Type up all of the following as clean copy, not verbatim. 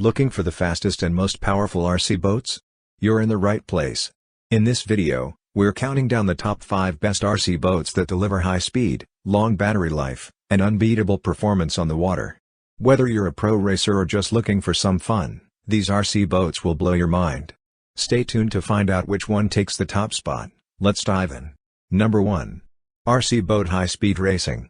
Looking for the fastest and most powerful RC boats? You're in the right place. In this video, we're counting down the top 5 best RC boats that deliver high speed, long battery life, and unbeatable performance on the water. Whether you're a pro racer or just looking for some fun, these RC boats will blow your mind. Stay tuned to find out which one takes the top spot. Let's dive in. Number 1. RC Boat High Speed Racing.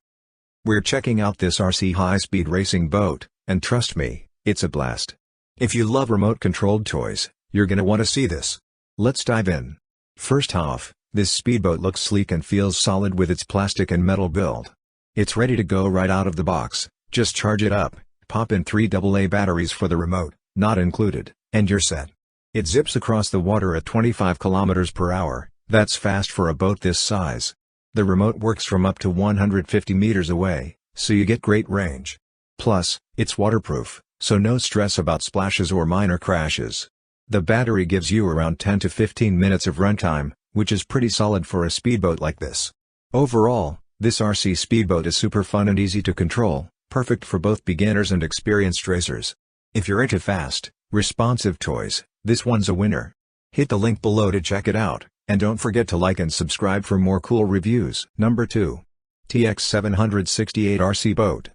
We're checking out this RC high-speed racing boat, and trust me, it's a blast. If you love remote-controlled toys, you're gonna want to see this. Let's dive in. First off, this speedboat looks sleek and feels solid with its plastic and metal build. It's ready to go right out of the box. Just charge it up, pop in 3 AA batteries for the remote, not included, and you're set. It zips across the water at 25 km per hour, that's fast for a boat this size. The remote works from up to 150 meters away, so you get great range. Plus, it's waterproof, so no stress about splashes or minor crashes. The battery gives you around 10 to 15 minutes of runtime, which is pretty solid for a speedboat like this. Overall, this RC speedboat is super fun and easy to control, perfect for both beginners and experienced racers. If you're into fast, responsive toys, this one's a winner. Hit the link below to check it out, and don't forget to like and subscribe for more cool reviews. Number 2. TX768 RC Boat.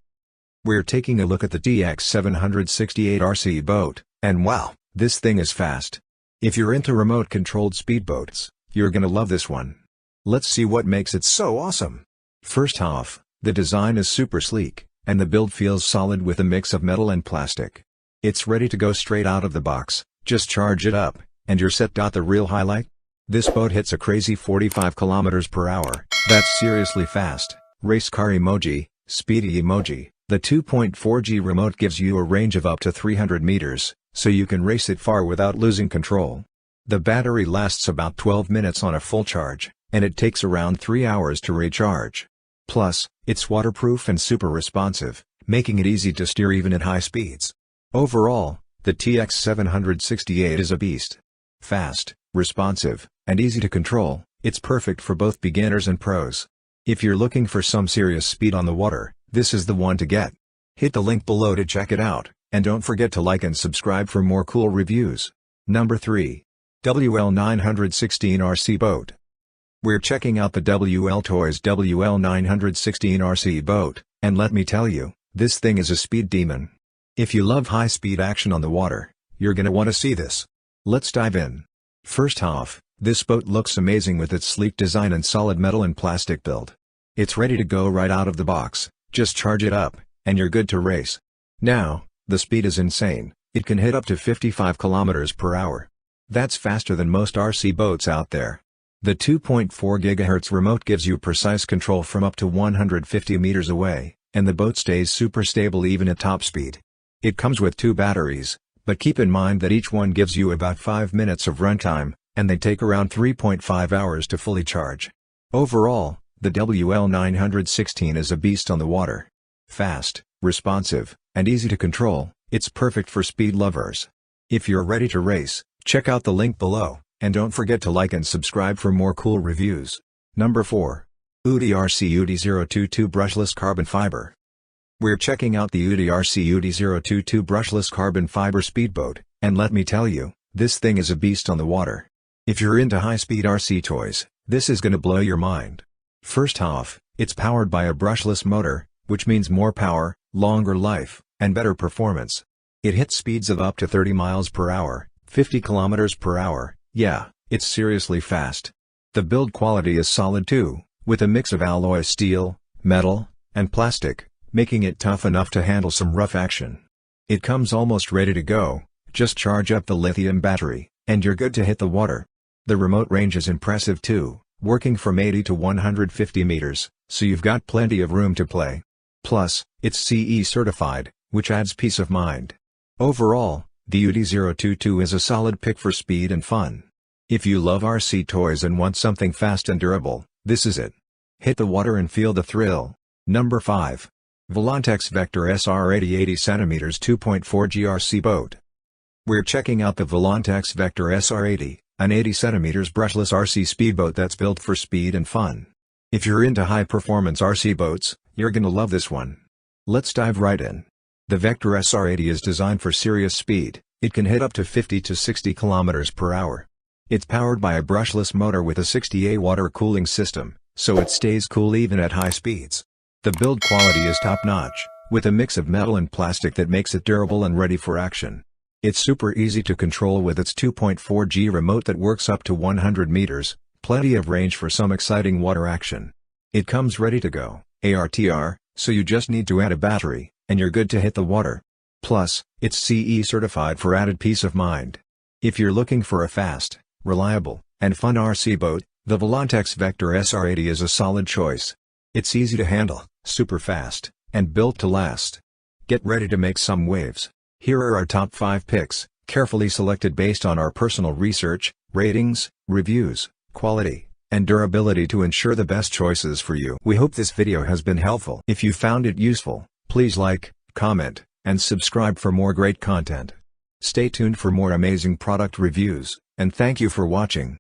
We're taking a look at the TX768 RC boat, and wow, this thing is fast. If you're into remote-controlled speedboats, you're gonna love this one. Let's see what makes it so awesome. First off, the design is super sleek, and the build feels solid with a mix of metal and plastic. It's ready to go straight out of the box, just charge it up, and you're set. The real highlight? This boat hits a crazy 45 km per hour, that's seriously fast. Race car emoji, speedy emoji. The 2.4G remote gives you a range of up to 300 meters, so you can race it far without losing control. The battery lasts about 12 minutes on a full charge, and it takes around 3 hours to recharge. Plus, it's waterproof and super responsive, making it easy to steer even at high speeds. Overall, the TX768 is a beast. Fast, responsive, and easy to control, it's perfect for both beginners and pros. If you're looking for some serious speed on the water, this is the one to get. Hit the link below to check it out, and don't forget to like and subscribe for more cool reviews. Number 3. WL916 RC Boat. We're checking out the WL Toys WL916 RC Boat, and let me tell you, this thing is a speed demon. If you love high-speed action on the water, you're gonna want to see this. Let's dive in. First off, this boat looks amazing with its sleek design and solid metal and plastic build. It's ready to go right out of the box. Just charge it up, and you're good to race. Now, the speed is insane. It can hit up to 55 km per hour. That's faster than most RC boats out there. The 2.4 GHz remote gives you precise control from up to 150 meters away, and the boat stays super stable even at top speed. It comes with 2 batteries, but keep in mind that each one gives you about 5 minutes of runtime, and they take around 3.5 hours to fully charge. Overall, the WL916 is a beast on the water. Fast, responsive, and easy to control, it's perfect for speed lovers. If you're ready to race, check out the link below, and don't forget to like and subscribe for more cool reviews. Number 4. UDI RC UDI022 Brushless Carbon Fiber. We're checking out the UDI RC UDI022 Brushless Carbon Fiber Speedboat, and let me tell you, this thing is a beast on the water. If you're into high-speed RC toys, this is gonna blow your mind. First off, it's powered by a brushless motor, which means more power, longer life, and better performance. It hits speeds of up to 30 miles per hour, 50 kilometers per hour, yeah, it's seriously fast. The build quality is solid too, with a mix of alloy steel, metal, and plastic, making it tough enough to handle some rough action. It comes almost ready to go, just charge up the lithium battery, and you're good to hit the water. The remote range is impressive too, working from 80 to 150 meters, so you've got plenty of room to play. Plus, it's CE certified, which adds peace of mind. Overall, the UDI022 is a solid pick for speed and fun. If you love RC toys and want something fast and durable, this is it. Hit the water and feel the thrill. Number 5. Volantex Vector SR80 80 cm 2.4 GRC Boat. We're checking out the Volantex Vector SR80, an 80 cm brushless RC speedboat that's built for speed and fun. If you're into high-performance RC boats, you're gonna love this one. Let's dive right in. The Vector SR80 is designed for serious speed. It can hit up to 50 to 60 km per hour. It's powered by a brushless motor with a 60A water cooling system, so it stays cool even at high speeds. The build quality is top-notch, with a mix of metal and plastic that makes it durable and ready for action. It's super easy to control with its 2.4G remote that works up to 100 meters, plenty of range for some exciting water action. It comes ready to go, ARTR, so you just need to add a battery, and you're good to hit the water. Plus, it's CE certified for added peace of mind. If you're looking for a fast, reliable, and fun RC boat, the Volantex Vector SR80 is a solid choice. It's easy to handle, super fast, and built to last. Get ready to make some waves. Here are our top 5 picks, carefully selected based on our personal research, ratings, reviews, quality, and durability to ensure the best choices for you. We hope this video has been helpful. If you found it useful, please like, comment, and subscribe for more great content. Stay tuned for more amazing product reviews, and thank you for watching.